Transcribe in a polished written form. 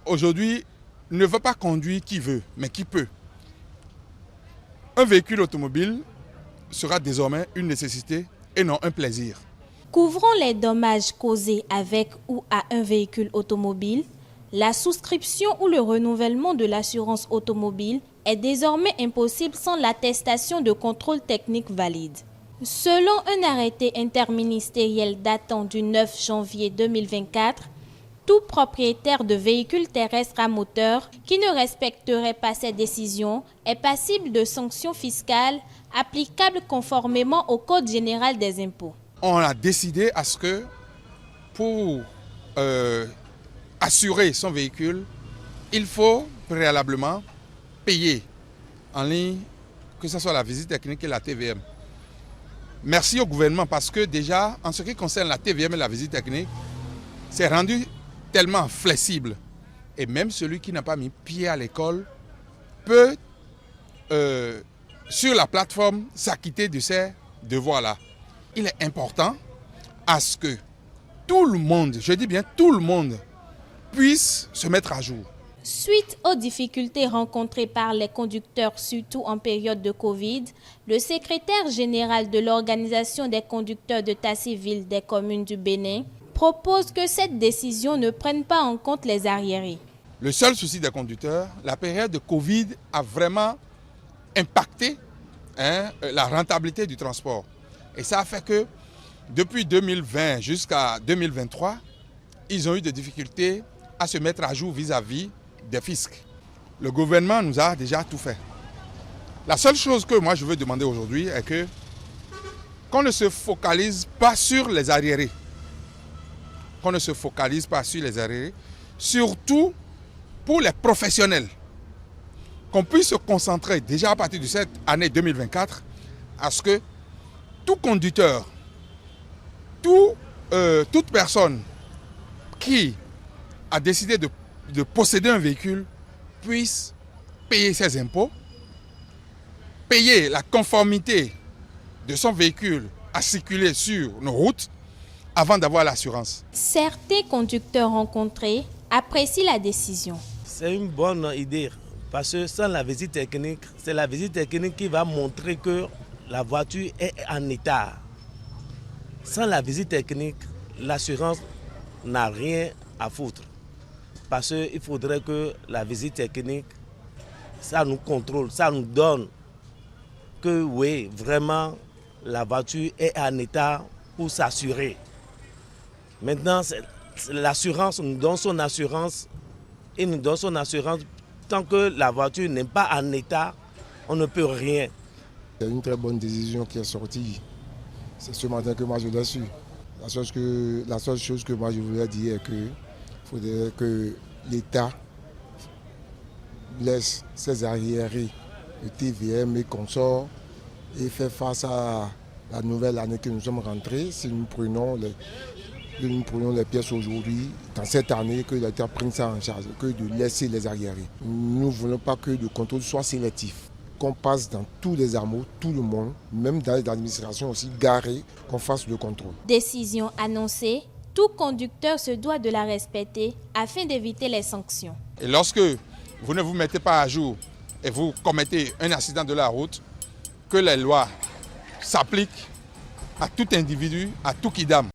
aujourd'hui ne veut pas conduire qui veut, mais qui peut. Un véhicule automobile sera désormais une nécessité et non un plaisir. Couvrant les dommages causés avec ou à un véhicule automobile, la souscription ou le renouvellement de l'assurance automobile est désormais impossible sans l'attestation de contrôle technique valide. Selon un arrêté interministériel datant du 9 janvier 2024, tout propriétaire de véhicules terrestres à moteur qui ne respecterait pas ces décisions est passible de sanctions fiscales applicables conformément au Code général des impôts. On a décidé à ce que pour assurer son véhicule, il faut préalablement payer en ligne, que ce soit la visite technique et la TVM. Merci au gouvernement parce que déjà, en ce qui concerne la TVM et la visite technique, c'est rendu tellement flexible. Et même celui qui n'a pas mis pied à l'école peut, sur la plateforme, s'acquitter de ces devoirs-là. Il est important à ce que tout le monde, je dis bien tout le monde, puisse se mettre à jour. Suite aux difficultés rencontrées par les conducteurs, surtout en période de Covid, le secrétaire général de l'Organisation des conducteurs d'état civil des communes du Bénin propose que cette décision ne prenne pas en compte les arriérés. Le seul souci des conducteurs, la période de Covid a vraiment impacté la rentabilité du transport. Et ça a fait que depuis 2020 jusqu'à 2023, ils ont eu des difficultés à se mettre à jour vis-à-vis des fiscs. Le gouvernement nous a déjà tout fait. La seule chose que moi je veux demander aujourd'hui est que qu'on ne se focalise pas sur les arriérés. Qu'on ne se focalise pas sur les arriérés, surtout pour les professionnels. Qu'on puisse se concentrer déjà à partir de cette année 2024 à ce que tout conducteur, toute personne qui a décidé de posséder un véhicule puisse payer ses impôts, payer la conformité de son véhicule à circuler sur nos routes avant d'avoir l'assurance. Certains conducteurs rencontrés apprécient la décision. C'est une bonne idée parce que sans la visite technique, c'est la visite technique qui va montrer que la voiture est en état. Sans la visite technique, l'assurance n'a rien à foutre. Parce qu'il faudrait que la visite technique, ça nous contrôle, ça nous donne que oui, vraiment, la voiture est en état pour s'assurer. Maintenant, l'assurance nous donne son assurance et nous donne son assurance. Tant que la voiture n'est pas en état, on ne peut rien. C'est une très bonne décision qui est sortie. C'est ce matin que moi je l'ai su. La seule chose que moi je voulais dire est qu'il faudrait que l'État laisse ses arriérés, le TVM et consorts, et fait face à la nouvelle année que nous sommes rentrés. Si nous prenons les pièces aujourd'hui, dans cette année, que l'État prenne ça en charge, que de laisser les arriérés. Nous ne voulons pas que le contrôle soit sélectif, qu'on passe dans tous les hameaux, tout le monde, même dans les administrations aussi garées, qu'on fasse le contrôle. Décision annoncée, tout conducteur se doit de la respecter afin d'éviter les sanctions. Et lorsque vous ne vous mettez pas à jour et vous commettez un accident de la route, que les lois s'appliquent à tout individu, à tout kidam.